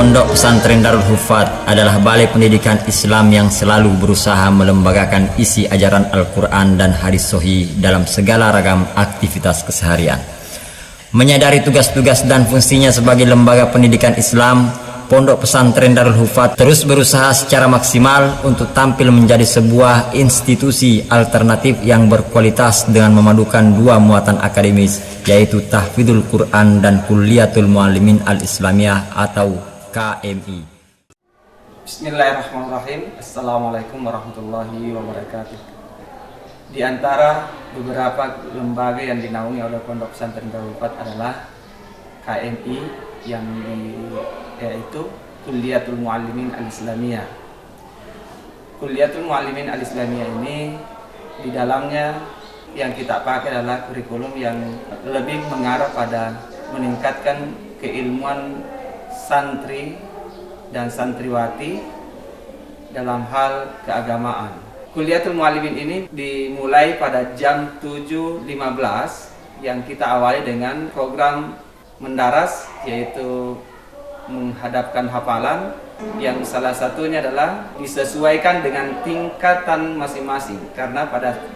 Pondok Pesantren Darul Hufat adalah balai pendidikan Islam yang selalu berusaha melembagakan isi ajaran Al-Quran dan hadis sahih dalam segala ragam aktivitas keseharian. Menyadari tugas-tugas dan fungsinya sebagai lembaga pendidikan Islam, Pondok Pesantren Darul Hufat terus berusaha secara maksimal untuk tampil menjadi sebuah institusi alternatif yang berkualitas dengan memadukan dua muatan akademis, yaitu Tahfidzul Quran dan Kulliyatul Muallimin Al-Islamiyah atau KMI. Bismillahirrahmanirrahim. Assalamualaikum warahmatullahi wabarakatuh. Di antara beberapa lembaga yang dinaungi oleh Pondok Pesantren Darul Hufat adalah KMI, yaitu Kulliyatul Muallimin Al-Islamiyah. Kulliyatul Muallimin Al-Islamiyah ini di dalamnya yang kita pakai adalah kurikulum yang lebih mengarah pada meningkatkan keilmuan santri dan santriwati dalam hal keagamaan. Kulliyatul Muallimin ini dimulai pada jam 7.15 yang kita awali dengan program mendaras, yaitu menghadapkan hafalan yang salah satunya adalah disesuaikan dengan tingkatan masing-masing, karena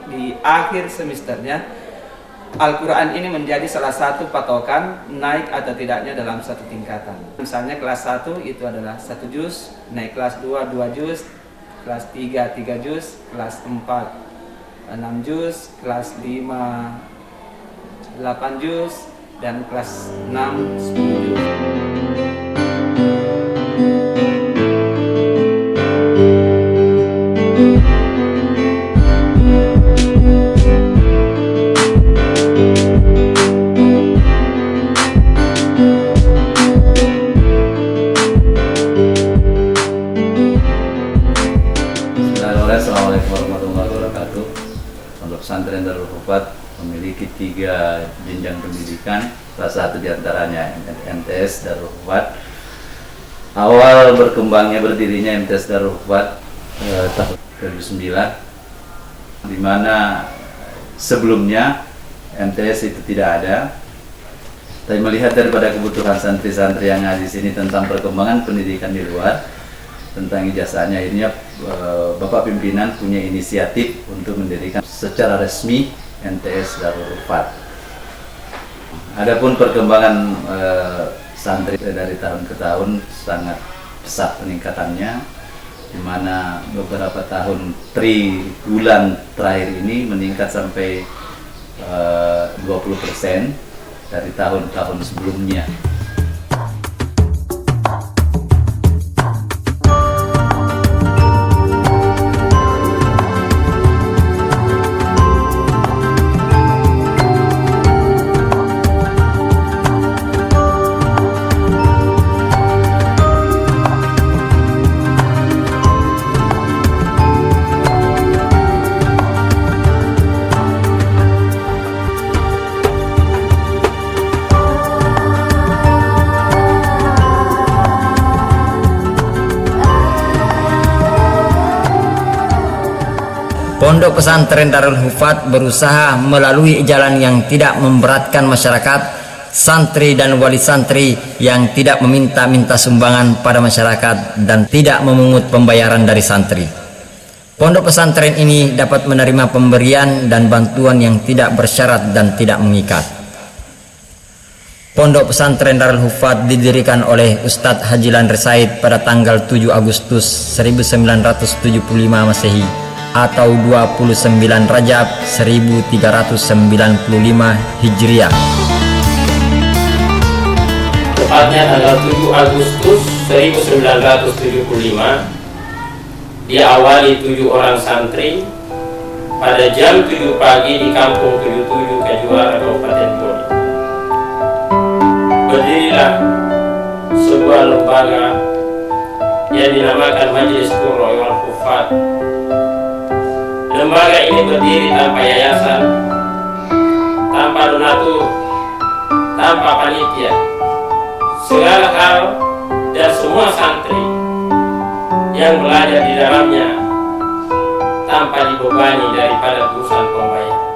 di akhir semesternya Al-Quran ini menjadi salah satu patokan naik atau tidaknya dalam satu tingkatan. Misalnya kelas 1 itu adalah 1 juz, naik kelas 2 2 juz, kelas 3 3 juz, kelas 4 6 juz, kelas 5 8 juz, dan kelas 6 10 juz. Assalamualaikum warahmatullahi wabarakatuh. Pondok Pesantren Darul Hufat memiliki 3 jenjang pendidikan, salah satu diantaranya MTS Darul Hufat. Awal berkembangnya berdirinya MTS Darul Hufat tahun 2009, di mana sebelumnya MTS itu tidak ada. Tapi melihat daripada kebutuhan santri-santri yang ada di sini tentang perkembangan pendidikan di luar, tentang ijazahnya, akhirnya Bapak Pimpinan punya inisiatif untuk mendirikan secara resmi MTS Darul Hufat. Adapun perkembangan santri dari tahun ke tahun sangat pesat peningkatannya, di mana beberapa tahun bulan terakhir ini meningkat sampai 20% dari tahun-tahun sebelumnya. Pondok Pesantren Darul Hufat berusaha melalui jalan yang tidak memberatkan masyarakat, santri dan wali santri yang tidak meminta-minta sumbangan pada masyarakat dan tidak memungut pembayaran dari santri. Pondok pesantren ini dapat menerima pemberian dan bantuan yang tidak bersyarat dan tidak mengikat. Pondok Pesantren Darul Hufat didirikan oleh Ustadz Haji Landry Said pada tanggal 7 Agustus 1975 Masehi atau 29 Rajab 1395 Hijriah. Tepatnya tanggal 7 Agustus 1975 diawali 7 orang santri pada jam 7 pagi di Kampung 77 Kejuara, Kabupaten Boni. Berdirilah sebuah lembaga yang dinamakan Majelis Qurra wal Hufat. Lembaga ini berdiri tanpa yayasan, tanpa donatur, tanpa panitia. Segala hal dan semua santri yang belajar di dalamnya tanpa dibebani daripada urusan pembayaran.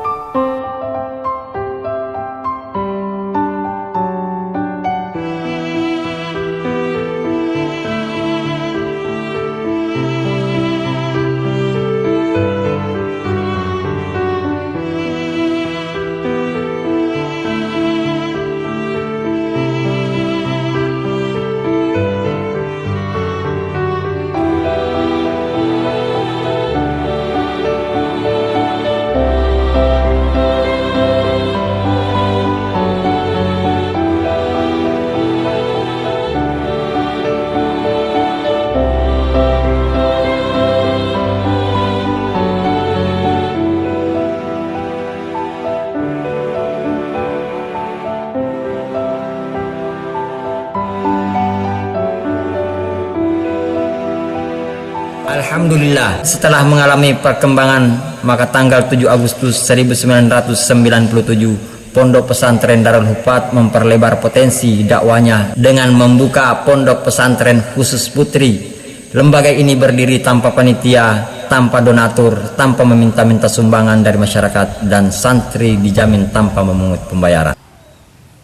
Alhamdulillah, setelah mengalami perkembangan, maka tanggal 7 Agustus 1997 Pondok Pesantren Darul Hufat memperlebar potensi dakwanya dengan membuka pondok pesantren khusus putri. Lembaga ini berdiri tanpa panitia, tanpa donatur, tanpa meminta-minta sumbangan dari masyarakat, dan santri dijamin tanpa memungut pembayaran.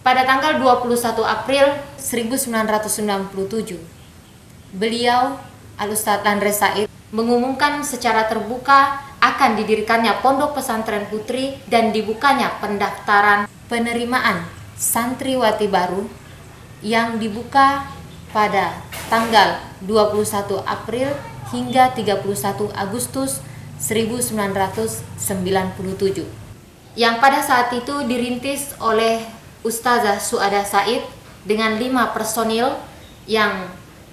Pada tanggal 21 April 1997, beliau Al-Ustadz Andres Said mengumumkan secara terbuka akan didirikannya Pondok Pesantren Putri dan dibukanya pendaftaran penerimaan santriwati baru yang dibuka pada tanggal 21 April hingga 31 Agustus 1997 yang pada saat itu dirintis oleh Ustazah Suada Said dengan 5 personil yang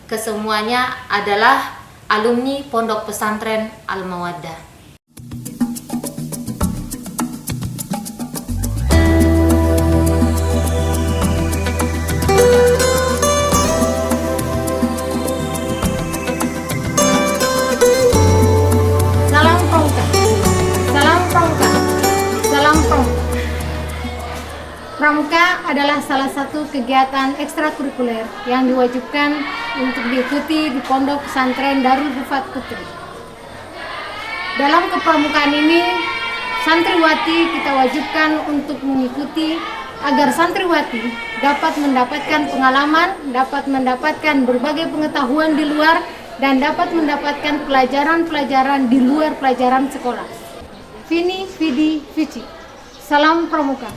kesemuanya adalah alumni Pondok Pesantren Al-Mawaddah. Pramuka adalah salah satu kegiatan ekstrakurikuler yang diwajibkan untuk diikuti di Pondok Pesantren Darul Hufat Putri. Dalam kepramukaan ini, santriwati kita wajibkan untuk mengikuti agar santriwati dapat mendapatkan pengalaman, dapat mendapatkan berbagai pengetahuan di luar, dan dapat mendapatkan pelajaran-pelajaran di luar pelajaran sekolah. Vini, Vidi, Vici. Salam Pramuka.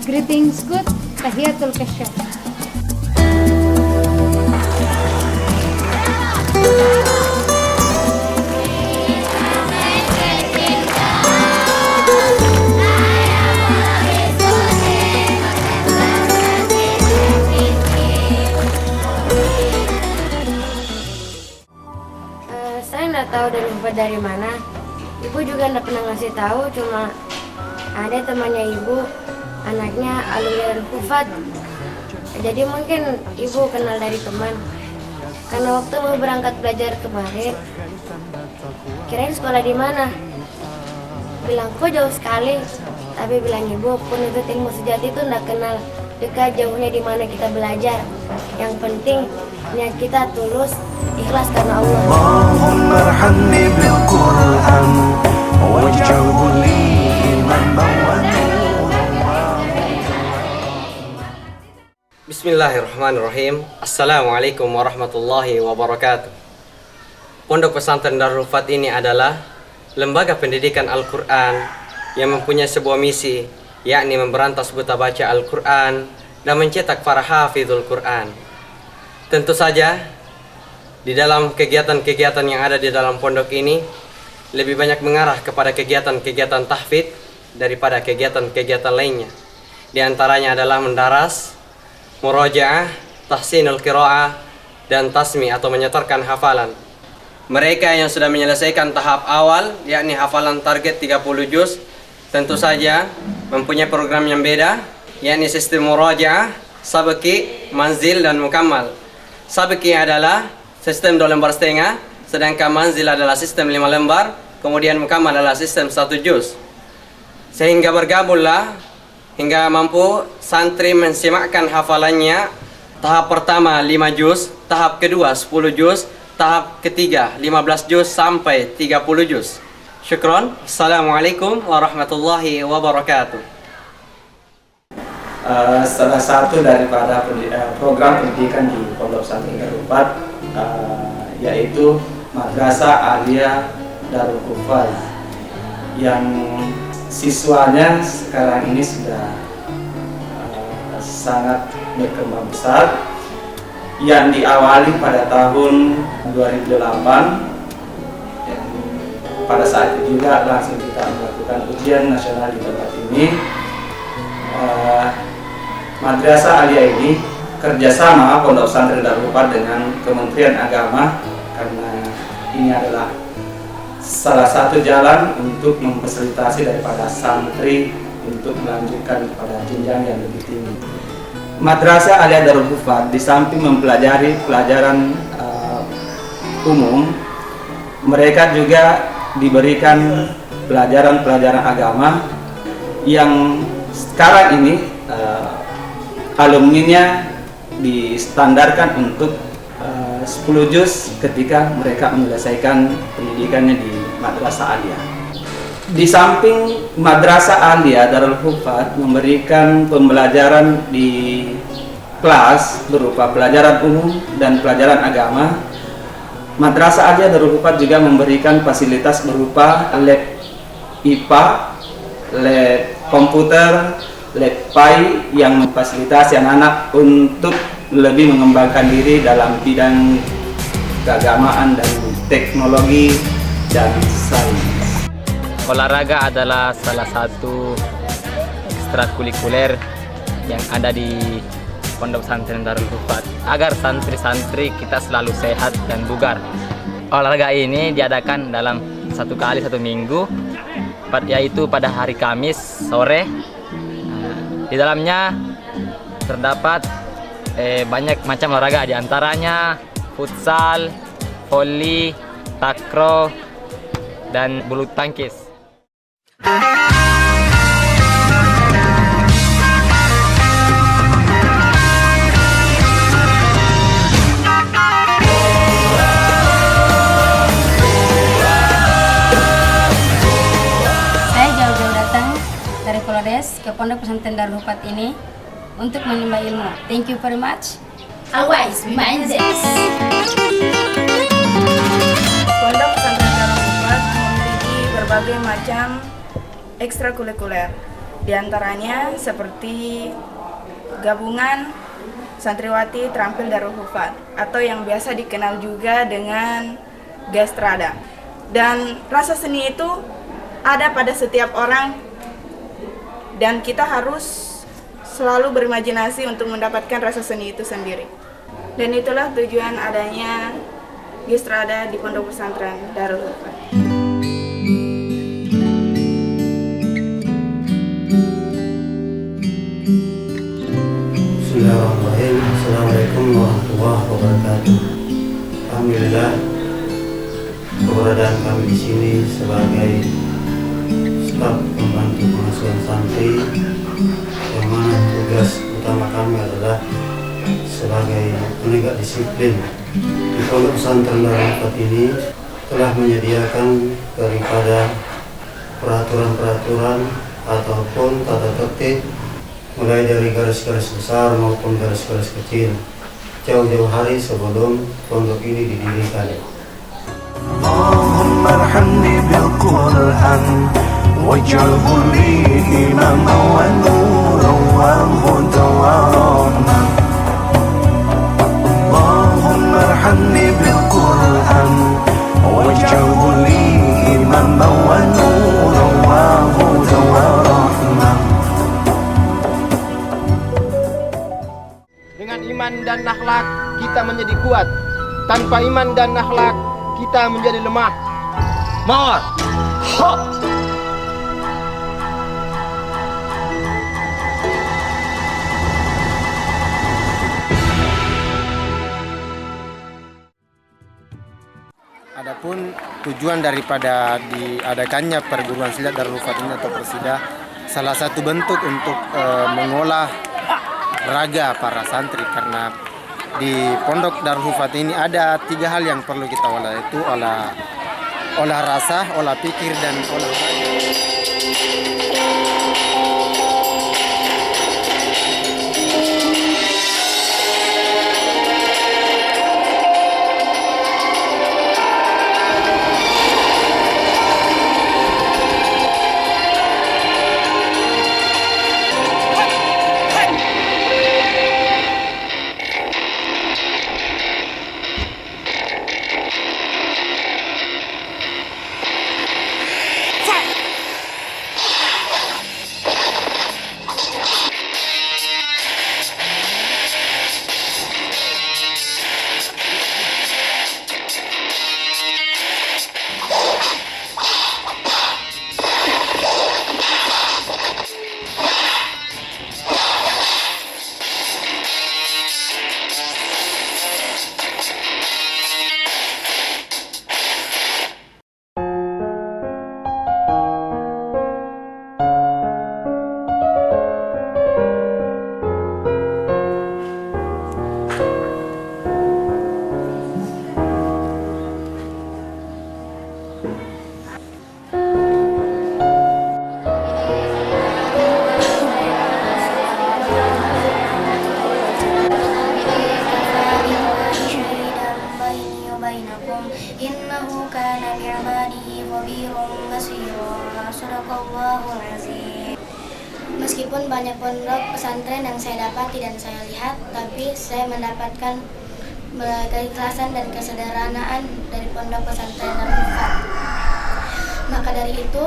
Greetings good, tahiyatul kasyaf. Saya nggak tahu dan lupa dari mana. Ibu juga nggak pernah ngasih tahu, cuma ada temannya ibu, anaknya alumni Darul Hufat. Jadi mungkin ibu kenal dari teman. Karena waktu mau berangkat belajar kemarin, kirain sekolah di mana? Bilang kok jauh sekali. Tapi bilang ibu, penuntut ilmu sejati itu nggak kenal dekat jauhnya di mana kita belajar. Yang penting niat kita tulus, ikhlas karena Allah. اللهم ارحمني بالقرآن واجعله لي إماما ونورا. Bismillahirrahmanirrahim. Assalamualaikum warahmatullahi wabarakatuh. Pondok Pesantren Darul Hufat ini adalah lembaga pendidikan Al-Quran yang mempunyai sebuah misi, yakni memberantas buta baca Al-Quran dan mencetak para hafizul Quran. Tentu saja di dalam kegiatan-kegiatan yang ada di dalam pondok ini lebih banyak mengarah kepada kegiatan-kegiatan tahfidz daripada kegiatan-kegiatan lainnya. Di antaranya adalah mendaras, murajaah, tahsinul qiraah, dan tasmi atau menyetorkan hafalan. Mereka yang sudah menyelesaikan tahap awal, yakni hafalan target 30 juz, tentu saja mempunyai program yang beda, yakni sistem murajaah, sabki, manzil, dan mukammal. Sabki adalah sistem 2 lembar setengah, sedangkan manzil adalah sistem 5 lembar, kemudian mukammal adalah sistem 1 juz. Sehingga bergabunglah hingga mampu santri mensimakkan hafalannya. Tahap pertama 5 juz, tahap kedua 10 juz, tahap ketiga 15 juz sampai 30 juz. Syukron. Assalamualaikum warahmatullahi wabarakatuh. Salah satu daripada program pendidikan di Pondok Pesantren Darul Hufat yaitu Madrasah Aliyah Darul Hufat yang siswanya sekarang ini sudah sangat berkembang besar, yang diawali pada tahun 2008. Dan pada saat itu juga langsung kita melakukan ujian nasional di tempat ini. Madrasah Aliyah ini kerjasama Pondok Pesantren Darul Hufat dengan Kementerian Agama, karena ini adalah salah satu jalan untuk memfasilitasi daripada santri untuk melanjutkan pada jenjang yang lebih tinggi. Madrasah Aliyah Darul Hufat di samping mempelajari pelajaran umum, mereka juga diberikan pelajaran-pelajaran agama yang sekarang ini alumninya distandarkan untuk 10 juz ketika mereka menyelesaikan pendidikannya di Madrasah Aliyah. Di samping Madrasah Aliyah Darul Hufat memberikan pembelajaran di kelas berupa pelajaran umum dan pelajaran agama, Madrasah Aliyah Darul Hufat juga memberikan fasilitas berupa lab IPA, lab komputer, lab PAI yang memfasilitasi anak-anak untuk lebih mengembangkan diri dalam bidang keagamaan dan teknologi dan sains. Olahraga adalah salah satu ekstrakurikuler yang ada di Pondok Pesantren Darul Hufat agar santri-santri kita selalu sehat dan bugar. Olahraga ini diadakan dalam 1 kali 1 minggu, yaitu pada hari Kamis sore. Di dalamnya terdapat banyak macam olahraga, diantaranya futsal, voli, takraw, dan bulu tangkis. Saya jauh-jauh datang dari Flores ke Pondok Pesantren Darul Hufat ini untuk menimba ilmu. Thank you very much. Always mind this. Pondok Pesantren Darul Hufat memiliki berbagai macam ekstrakurikuler. Di antaranya seperti gabungan santriwati terampil Darul Hufat atau yang biasa dikenal juga dengan Gastrada. Dan rasa seni itu ada pada setiap orang dan kita harus selalu berimajinasi untuk mendapatkan rasa seni itu sendiri. Dan itulah tujuan adanya Gastrada di Pondok Pesantren Darul Hufat. Bismillahirrahmanirrahim. Assalamualaikum warahmatullahi wabarakatuh. Alhamdulillah, keberadaan kami di sini sebagai staf pembantu pengasuhan santri, yang mana tugas utama kami adalah sebagai penegak disiplin di Pondok Pesantren Darul Hufat ini, telah menyediakan daripada peraturan-peraturan ataupun tata tertib mulai dari garis-garis besar maupun garis-garis kecil jauh-jauh hari sebelum pondok ini didirikan. Allahumma arhamni bil Qur'an waj'alhu li imaman wa nuran wa hudan wa rahmah. Allahumma arhamni bil Qur'an waj'alhu li imaman wa nuran wa hudan wa rahmah. Dengan iman dan akhlak kita menjadi kuat. Tanpa iman dan akhlak kita menjadi lemah. Mawar. Adapun tujuan daripada diadakannya perguruan silat Darul Hufat ini atau Persida, salah satu bentuk untuk mengolah raga para santri, karena di Pondok Darul Hufat ini ada 3 hal yang perlu kita olah, yaitu olah rasa, olah pikir, dan olah raga. Walaupun banyak pondok pesantren yang saya dapati dan saya lihat, tapi saya mendapatkan keikhlasan dan kesederhanaan dari pondok pesantren Darul Hufat. Maka dari itu,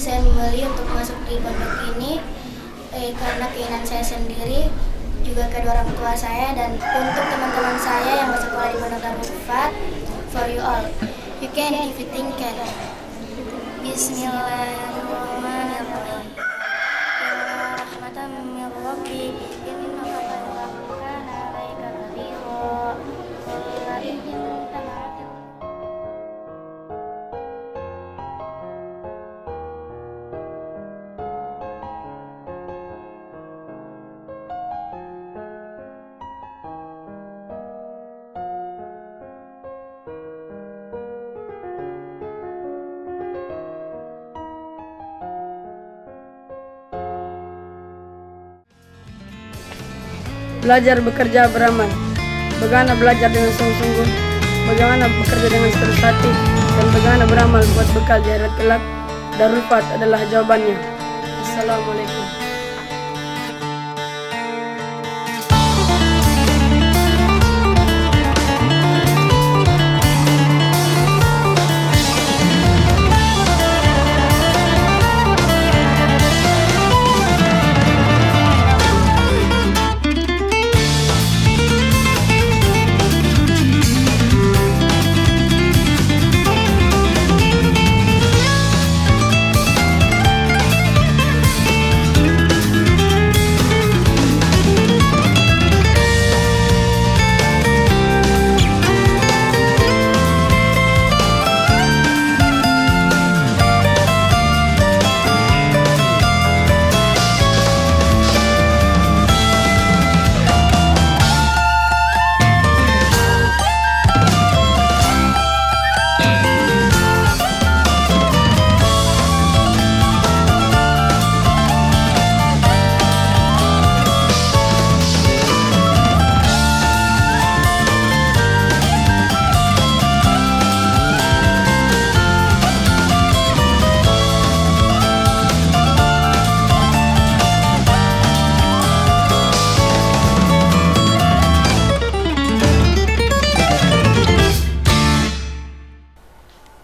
saya memilih untuk masuk di pondok ini karena keinginan saya sendiri, juga kedua orang tua saya, dan untuk teman-teman saya yang bersekolah di pondok Darul Hufat. For you all, you can if you think can. Bismillahirrahmanirrahim. Rahmatan min Rabbi, innaka kana alaika nadhira. Belajar bekerja beramal. Bagaimana belajar dengan sungguh-sungguh, bagaimana bekerja dengan sepenuh hati, dan bagaimana beramal buat bekal di akhirat kelak. Darul Hufat adalah jawabannya. Assalamualaikum.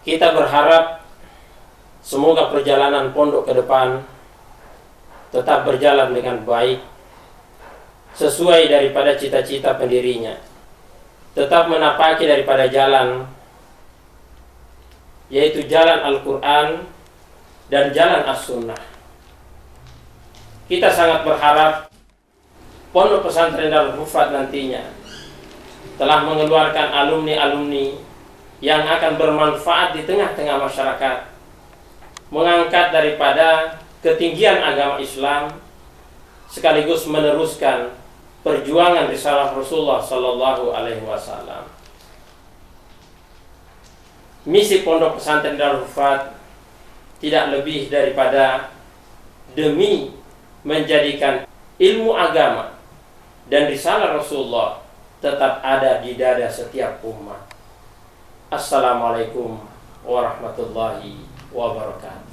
Kita berharap semoga perjalanan pondok ke depan tetap berjalan dengan baik, sesuai daripada cita-cita pendirinya, tetap menapaki daripada jalan, yaitu jalan Al-Quran dan jalan As-Sunnah. Kita sangat berharap pondok pesantren Darul Hufat nantinya telah mengeluarkan alumni-alumni yang akan bermanfaat di tengah-tengah masyarakat, mengangkat daripada ketinggian agama Islam, sekaligus meneruskan perjuangan risalah Rasulullah Sallallahu Alaihi Wasallam. Misi pondok pesantren Darul Hufat tidak lebih daripada demi menjadikan ilmu agama dan risalah Rasulullah tetap ada di dada setiap umat. Assalamualaikum warahmatullahi wabarakatuh.